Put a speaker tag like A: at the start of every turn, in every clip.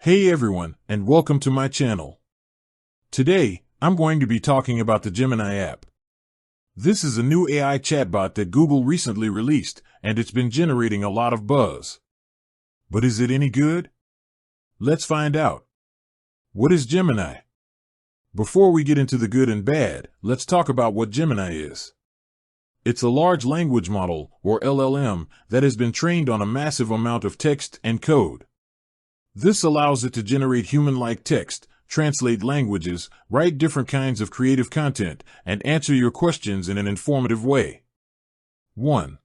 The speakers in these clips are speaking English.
A: Hey everyone, and welcome to my channel. Today, I'm going to be talking about the Gemini app. This is a new AI chatbot that Google recently released, and it's been generating a lot of buzz. But is it any good? Let's find out. What is Gemini? Before we get into the good and bad, let's talk about what Gemini is. It's a large language model, or LLM, that has been trained on a massive amount of text and code. This allows it to generate human-like text, translate languages, write different kinds of creative content, and answer your questions in an informative way. 1.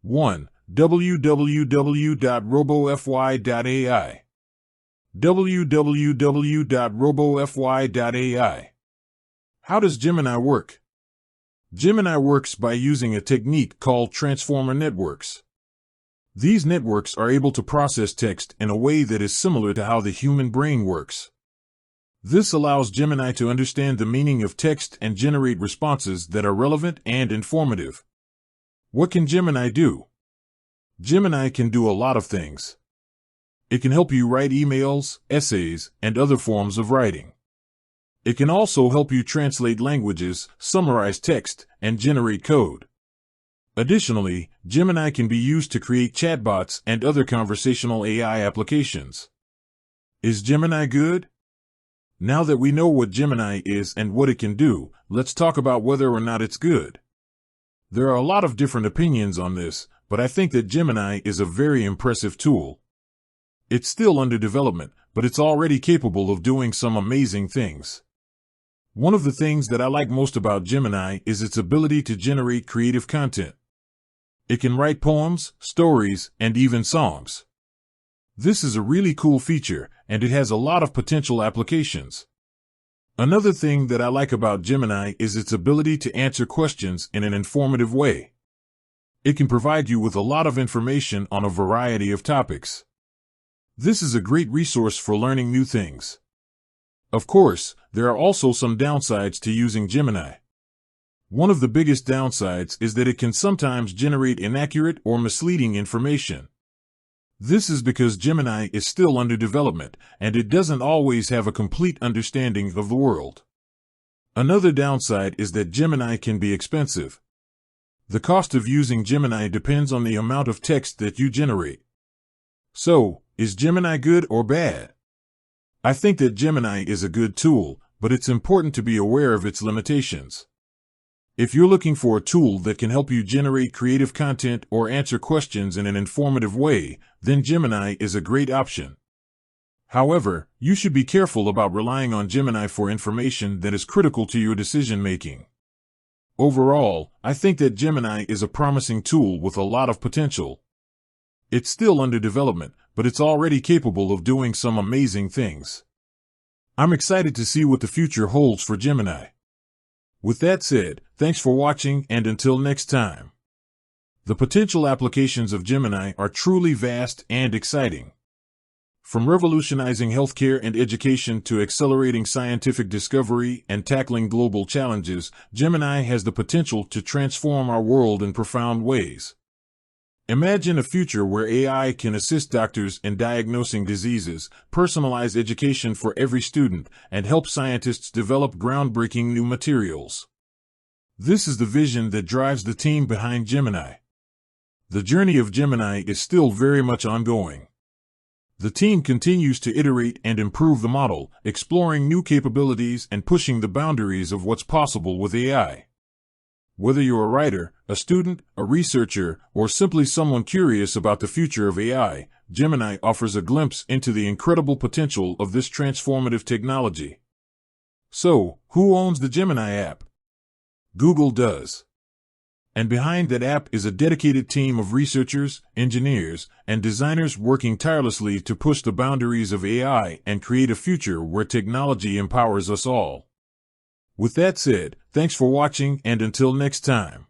A: www.robofy.ai. www.robofy.ai. How does Gemini work? Gemini works by using a technique called transformer networks. These networks are able to process text in a way that is similar to how the human brain works. This allows Gemini to understand the meaning of text and generate responses that are relevant and informative. What can Gemini do? Gemini can do a lot of things. It can help you write emails, essays, and other forms of writing. It can also help you translate languages, summarize text, and generate code. Additionally, Gemini can be used to create chatbots and other conversational AI applications. Is Gemini good? Now that we know what Gemini is and what it can do, let's talk about whether or not it's good. There are a lot of different opinions on this, but I think that Gemini is a very impressive tool. It's still under development, but it's already capable of doing some amazing things. One of the things that I like most about Gemini is its ability to generate creative content. It can write poems, stories, and even songs. This is a really cool feature, and it has a lot of potential applications. Another thing that I like about Gemini is its ability to answer questions in an informative way. It can provide you with a lot of information on a variety of topics. This is a great resource for learning new things. Of course, there are also some downsides to using Gemini. One of the biggest downsides is that it can sometimes generate inaccurate or misleading information. This is because Gemini is still under development, and it doesn't always have a complete understanding of the world. Another downside is that Gemini can be expensive. The cost of using Gemini depends on the amount of text that you generate. So, is Gemini good or bad? I think that Gemini is a good tool, but it's important to be aware of its limitations. If you're looking for a tool that can help you generate creative content or answer questions in an informative way, then Gemini is a great option. However, you should be careful about relying on Gemini for information that is critical to your decision-making. Overall, I think that Gemini is a promising tool with a lot of potential. It's still under development, but it's already capable of doing some amazing things. I'm excited to see what the future holds for Gemini. With that said, thanks for watching, and until next time. The potential applications of Gemini are truly vast and exciting. From revolutionizing healthcare and education to accelerating scientific discovery and tackling global challenges, Gemini has the potential to transform our world in profound ways. Imagine a future where AI can assist doctors in diagnosing diseases, personalize education for every student, and help scientists develop groundbreaking new materials. This is the vision that drives the team behind Gemini. The journey of Gemini is still very much ongoing. The team continues to iterate and improve the model, exploring new capabilities and pushing the boundaries of what's possible with AI. Whether you're a writer, a student, a researcher, or simply someone curious about the future of AI, Gemini offers a glimpse into the incredible potential of this transformative technology. So, who owns the Gemini app? Google does. And behind that app is a dedicated team of researchers, engineers, and designers working tirelessly to push the boundaries of AI and create a future where technology empowers us all. With that said, thanks for watching, and until next time.